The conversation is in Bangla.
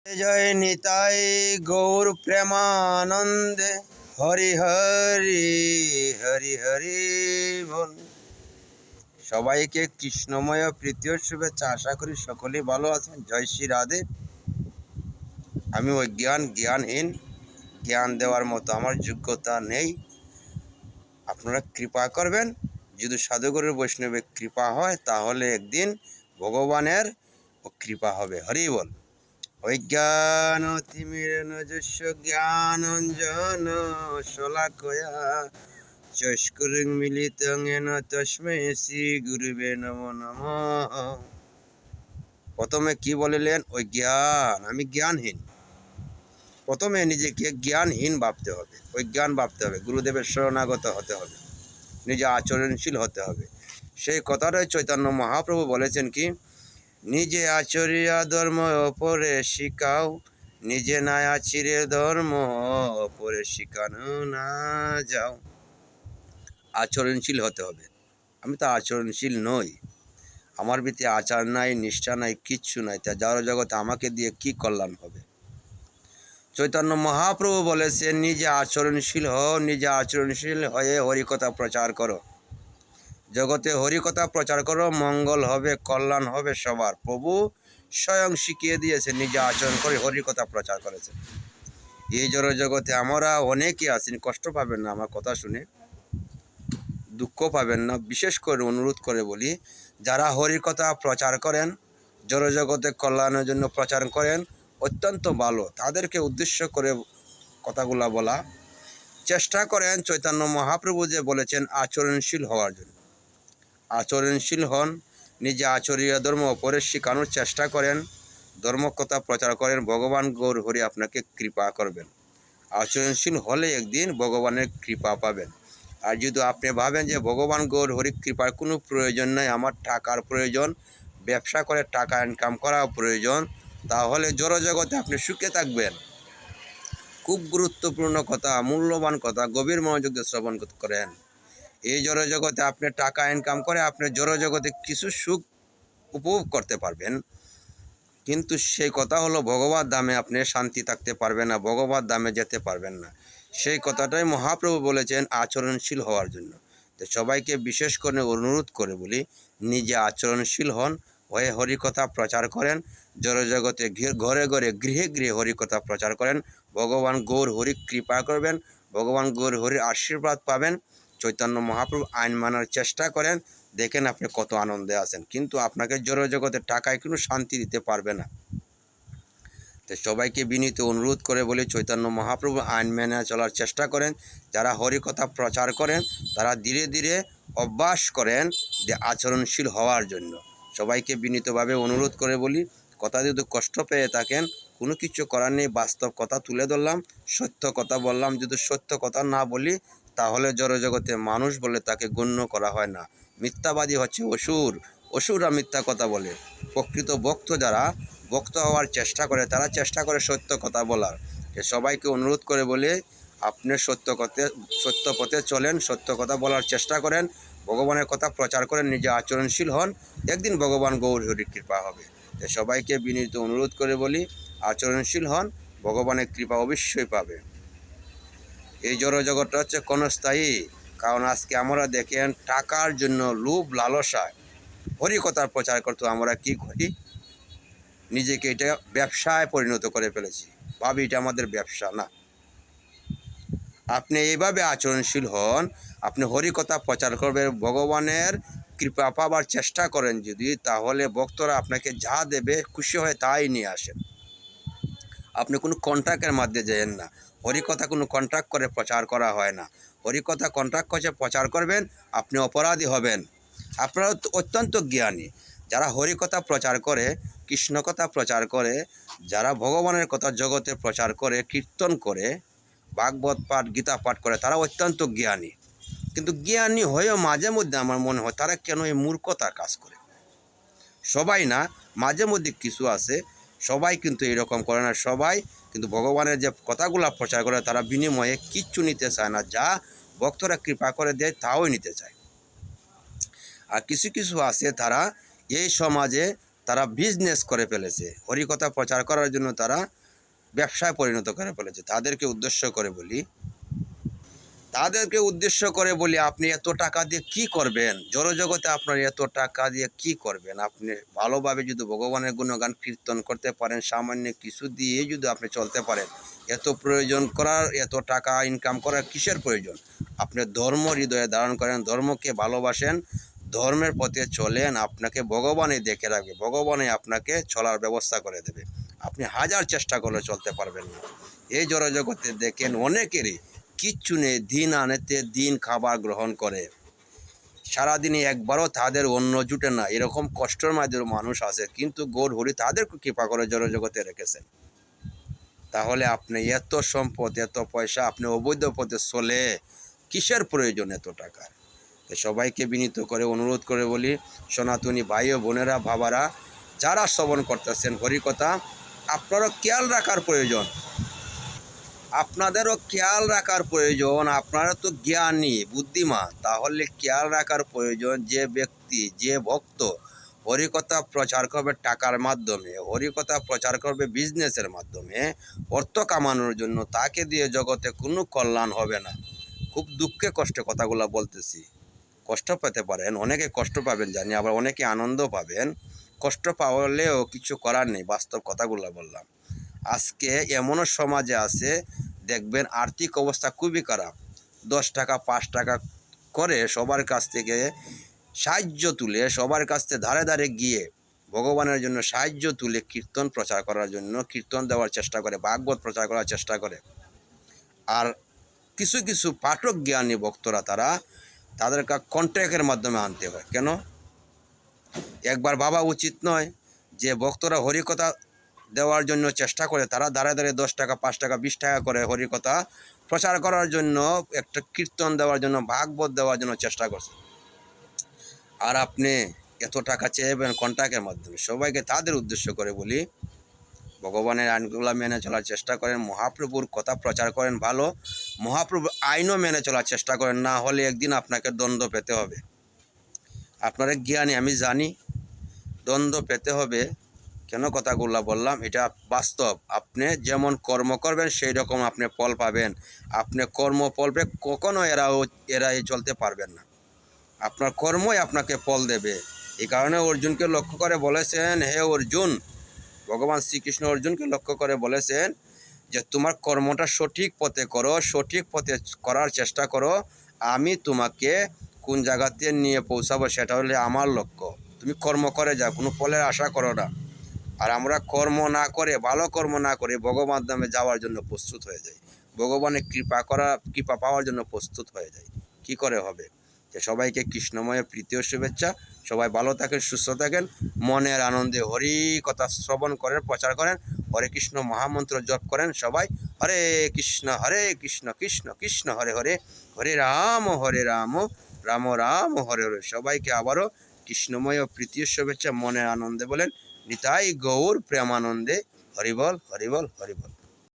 জয় নিতাই গৌর প্রেমানন্দে হরি হরি হরি হরি বল। সবাইকে কৃষ্ণময় প্রীতীয় শুভেচ্ছা। আশা করি সকলেই ভালো আছেন। জয় শ্রী রাধে। আমি জ্ঞানহীন, জ্ঞান দেওয়ার মতো আমার যোগ্যতা নেই। আপনারা কৃপা করবেন। যদি সাধুগুরুর বৈষ্ণবের কৃপা হয় তাহলে একদিন ভগবানের কৃপা হবে। হরি বল। অজ্ঞানতিমিরেণ যস্য জ্ঞানাঞ্জন শলাকয়া চক্ষুর্মিলিতং येन তস্मै শ্রী গুরুবে নমো নমঃ। প্রথমে কি বলিলেন? ওই জ্ঞান, আমি জ্ঞানহীন। প্রথমে নিজেকে জ্ঞানহীন ভাবতে হবে, অজ্ঞান ভাবতে হবে, গুরুদেবের শরণাগত হতে হবে, নিজে আচরণশীল হতে হবে। সেই কথাটাই চৈতন্য মহাপ্রভু বলেছেন কি, নিজে আচরিয়া ধর্ম অপরে শিখাও, নিজে না আচিরে ধর্ম অপরে শিখানো না যাও। আচরণশীল হতে হবে। আমি তো আচরণশীল নই, আমার ভিতরে আচার নাই, নিষ্ঠা নাই, কিচ্ছু নাই। তা যার জগতে আমাকে দিয়ে কি কল্যাণ হবে? চৈতন্য মহাপ্রভু বলেছেন, নিজে আচরণশীল হও, নিজে আচরণশীল হয়ে হরিকথা প্রচার করো। জগতে হরিকথা প্রচার করো, মঙ্গল হবে, কল্যাণ হবে সবার। প্রভু স্বয়ং শিখিয়ে দিয়েছে, নিজে আচরণ করে হরিকথা প্রচার করেছে। এই জড় জগতে আমরা অনেকে আছেন, কষ্ট পাবেন না আমার কথা শুনে, দুঃখ পাবেন না। বিশেষ করে অনুরোধ করে বলি, যারা হরিকথা প্রচার করেন, জড় জগতে কল্যাণের জন্য প্রচার করেন, অত্যন্ত ভালো। তাদেরকে উদ্দেশ্য করে কথাগুলা বলা। চেষ্টা করেন চৈতন্য মহাপ্রভু যে বলেছেন আচরণশীল হওয়ার জন্য। আচরণশীল হন, নিজে আচরীয় ধর্ম অপরের শেখানোর চেষ্টা করেন, ধর্মকথা প্রচার করেন। ভগবান গৌর হরি আপনাকে কৃপা করবেন। আচরণশীল হলে একদিন ভগবানের কৃপা পাবেন। আর যদি আপনি ভাবেন যে ভগবান গৌর হরি কৃপার কোনো প্রয়োজন নাই, আমার টাকার প্রয়োজন, ব্যবসা করে টাকা ইনকাম করা প্রয়োজন, তাহলে জড়জগতে আপনি সুখে থাকবেন। খুব গুরুত্বপূর্ণ কথা, মূল্যবান কথা, গভীর মনোযোগ দিয়ে শ্রবণ করেন। এই জড়জগতে আপনি টাকা ইনকাম করে আপনি জড়জগতে কিছু সুখ উপভোগ করতে পারবেন, কিন্তু সেই কথা হলো ভগবত ধামে আপনি শান্তি থাকতে পারবেন না, ভগবত ধামে যেতে পারবেন না। সেই কথাটাই মহাপ্রভু বলেছেন আচরণশীল হওয়ার জন্য। তো সবাইকে বিশেষ করে অনুরোধ করে বলি, নিজে আচরণশীল হন, হয়ে হরিকথা প্রচার করেন। জড়জগতে ঘরে ঘরে গৃহে গৃহে হরিকথা প্রচার করেন। ভগবান গৌর হরি কৃপা করবেন, ভগবান গৌর হরির আশীর্বাদ পাবেন। চৈতন্য মহাপ্রভু আইন মানার চেষ্টা করেন, দেখেন আপনি কত আনন্দে আছেন। কিন্তু আপনাকে জড়জগতের টাকায় কোনো শান্তি দিতে পারবে না। তো সবাইকে বিনীত অনুরোধ করে বলি, চৈতন্য মহাপ্রভু আইন মেনে চলার চেষ্টা করেন। যারা হরিকথা প্রচার করেন তারা ধীরে ধীরে অভ্যাস করেন যে আচরণশীল হওয়ার জন্য। সবাইকে বিনীতভাবে অনুরোধ করে বলি, কথা যদি কষ্ট পেয়ে থাকেন, কোনো কিছু করার নেই, বাস্তব কথা তুলে ধরলাম, সত্য কথা বললাম। যদি সত্য কথা না বলি তাহলে জড়জগতে মানুষ বলে তাকে গণ্য করা হয় না। মিথ্যাবাদী হচ্ছে অসুর, অসুররা মিথ্যা কথা বলে। প্রকৃত ভক্ত যারা ভক্ত হওয়ার চেষ্টা করে, তারা চেষ্টা করে সত্য কথা বলার। সবাইকে অনুরোধ করে বলে, আপনি সত্য পথে চলেন, সত্য কথা বলার চেষ্টা করেন, ভগবানের কথা প্রচার করেন, নিজে আচরণশীল হন, একদিন ভগবান গৌর হরির কৃপা হবে। সবাইকে বিনীত অনুরোধ করে বলি, আচরণশীল হন, ভগবানের কৃপা অবশ্যই পাবে। এই জড়জগৎটা হচ্ছে ক্ষণস্থায়ী। কারণ আজকে আমরা দেখেন টাকার জন্য লোভ লালসায় হরিকথার প্রচার করতে আমরা কি করি, নিজেকে এটা ব্যবসায় পরিণত করে ফেলেছি, ভাবি এটা আমাদের ব্যবসা না। আপনি এইভাবে আচরণশীল হন, আপনি হরিকথা প্রচার করবেন, ভগবানের কৃপা পাবার চেষ্টা করেন যদি, তাহলে ভক্তরা আপনাকে যা দেবে খুশি হয়ে তাই নিয়ে আসেন। আপনি কোনো কন্ট্রাক্টের মধ্যে যাবেন না। হরিকথা কোনো কন্ট্রাক্ট করে প্রচার করা হয় না। হরিকথা কন্ট্রাক্ট করে প্রচার করবেন, আপনি অপরাধী হবেন। আপনারা অত্যন্ত জ্ঞানী যারা হরিকথা প্রচার করে, কৃষ্ণকথা প্রচার করে, যারা ভগবানের কথা জগতে প্রচার করে, কীর্তন করে, ভাগবত পাঠ, গীতা পাঠ করে, তারা অত্যন্ত জ্ঞানী। কিন্তু জ্ঞানী হয়েও মাঝে মধ্যে আমার মনে হয় তারা কেন এই মূর্খতার কাজ করে। সবাই না, মাঝে মধ্যে কিছু আছে, সবাই কিন্তু এরকম করে না। সবাই কিন্তু ভগবানের যে কথাগুলো প্রচার করে তারা বিনিময়ে কিচ্ছু নিতে চায় না, যা ভক্তরা কৃপা করে দেয় তাও নিতে চায়। আর কিছু কিছু আছে তারা এই সমাজে তারা বিজনেস করে ফেলেছে, হরিকথা প্রচার করার জন্য তারা ব্যবসায় পরিণত করে ফেলেছে। তাদেরকে উদ্দেশ্য করে বলি আপনি এত টাকা দিয়ে কি করবেন? জড়জগতে আপনার এত টাকা দিয়ে কি করবেন? আপনি ভালোভাবে যদি ভগবানের গুণগান কীর্তন করতে পারেন, সামান্য কিছু দিয়ে যদি আপনি চলতে পারেন, এত প্রয়োজন করার, এত টাকা ইনকাম করার কিসের প্রয়োজন? আপনি ধর্ম হৃদয়ে ধারণ করেন, ধর্মকে ভালোবাসেন, ধর্মের পথে চলেন, আপনাকে ভগবানই দেখে রাখবে, ভগবানই আপনাকে চলার ব্যবস্থা করে দেবে। আপনি হাজার চেষ্টা করলে চলতে পারবেন না। এই জড়জগতে দেখেন অনেকেরই কিচ্ছু নেই, দিন আনেতে দিন খাবার গ্রহণ করে, সারাদিনে একবারও তাদের অন্ন জুটে না, এরকম কষ্টের মাঝে মানুষ আছে, কিন্তু গৌর হরি তাদেরকে কৃপা করে জড়জগতে রেখেছেন। তাহলে আপনি এত সম্পদ, এত পয়সা, আপনি অবৈধ পথে চলে কিসের প্রয়োজন এত টাকার? সবাইকে বিনীত করে অনুরোধ করে বলি, সনাতনী ভাই ও বোনেরা, বাবারা, যারা শ্রবণ করতেছেন হরিকথা, আপনারও খেয়াল রাখার প্রয়োজন, আপনাদেরও খেয়াল রাখার প্রয়োজন। আপনারা তো জ্ঞানী বুদ্ধিমান, তাহলে খেয়াল রাখার প্রয়োজন যে ব্যক্তি, যে ভক্ত হরিকথা প্রচার করবে টাকার মাধ্যমে, হরিকথা প্রচার করবে বিজনেসের মাধ্যমে, অর্থ কামানোর জন্য, তাকে দিয়ে জগতে কোনো কল্যাণ হবে না। খুব দুঃখে কষ্টে কথাগুলো বলতেছি, কষ্ট পেতে পারেন, অনেকে কষ্ট পাবেন জানি, আবার অনেকে আনন্দ পাবেন। কষ্ট পাওয়ালেও কিছু করার নেই, বাস্তব কথাগুলো বললাম। আজকে এমনও সমাজে আছে, দেখবেন আর্থিক অবস্থা খুবই খারাপ, 10 টাকা 5 টাকা করে সবার কাছ থেকে সাহায্য তুলে, সবার কাছ থেকে ধারে ধারে গিয়ে ভগবানের জন্য সাহায্য তুলে কীর্তন প্রচার করার জন্য কীর্তন দেওয়ার চেষ্টা করে, ভাগবত প্রচার করার চেষ্টা করে। আর কিছু কিছু পাঠক জ্ঞানী ভক্তরা তাদেরকে কন্ট্রাক্টের মাধ্যমে আনতে হয়। কেন? একবার ভাবা উচিত নয় যে ভক্তরা হরিকথা দেওয়ার জন্য চেষ্টা করে, তারা দাঁড়ে দাঁড়িয়ে 10 টাকা 5 টাকা 20 টাকা করে হরিকথা প্রচার করার জন্য, একটা কীর্তন দেওয়ার জন্য, ভাগবত দেওয়ার জন্য চেষ্টা করছে। আর আপনি এত টাকা চেয়েবেন কন্ট্রাক্টের মাধ্যমে? সবাইকে তাদের উদ্দেশ্য করে বলি, ভগবানের আইনগুলো মেনে চলার চেষ্টা করেন, মহাপ্রভুর কথা প্রচার করেন ভালো, মহাপ্রভুর আইনও মেনে চলার চেষ্টা করেন, না হলে একদিন আপনাকে দণ্ড পেতে হবে। আপনারা জ্ঞানী, আমি জানি, দণ্ড পেতে হবে। কেন কথাগুলো বললাম? এটা বাস্তব। আপনি যেমন কর্ম করবেন সেই রকম আপনি ফল পাবেন। আপনি কর্ম ফলবে কখনো এড়াই চলতে পারবেন না। আপনার কর্মই আপনাকে ফল দেবে। এই কারণে অর্জুনকে লক্ষ্য করে বলেছেন, হে অর্জুন, ভগবান শ্রীকৃষ্ণ অর্জুনকে লক্ষ্য করে বলেছেন যে তোমার কর্মটা সঠিক পথে করো, সঠিক পথে করার চেষ্টা করো, আমি তোমাকে কোন জায়গাতে নিয়ে পৌঁছাবো সেটা হলে আমার লক্ষ্য। তুমি কর্ম করে যাও, কোনো ফলের আশা করো না। আর আমরা কর্ম না করে, ভালো কর্ম না করে ভগবান ধামে যাওয়ার জন্য প্রস্তুত হয়ে যাই, ভগবানের কৃপা পাওয়ার জন্য প্রস্তুত হয়ে যাই। কি করে হবে? যে সবাইকে কৃষ্ণময় প্রীতি ও শুভেচ্ছা। সবাই ভালো থাকেন, সুস্থ থাকেন, মনের আনন্দে হরি কথা শ্রবণ করেন, প্রচার করেন, হরে কৃষ্ণ মহামন্ত্র জপ করেন। সবাই হরে কৃষ্ণ কৃষ্ণ কৃষ্ণ হরে হরে, হরে রাম রাম রাম হরে হরে। সবাইকে আবারও কৃষ্ণময় প্রীতি ও শুভেচ্ছা, মনের আনন্দে বলেন নিতাই গৌর প্রেমানন্দে হরিবল হরিবল হরিবল।